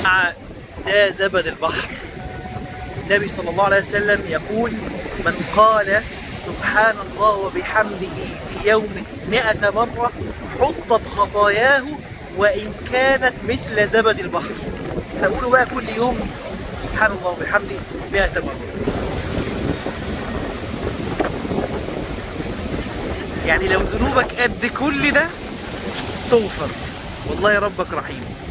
لا زبد البحر. النبي صلى الله عليه وسلم يقول: من قال سبحان الله وبحمده في يوم 100 مرة حطت خطاياه وإن كانت مثل زبد البحر. فقولوا بقى كل يوم سبحان الله وبحمده 100 مرة. يعني لو ذنوبك قد كل ده تغفر، والله ربك رحيم.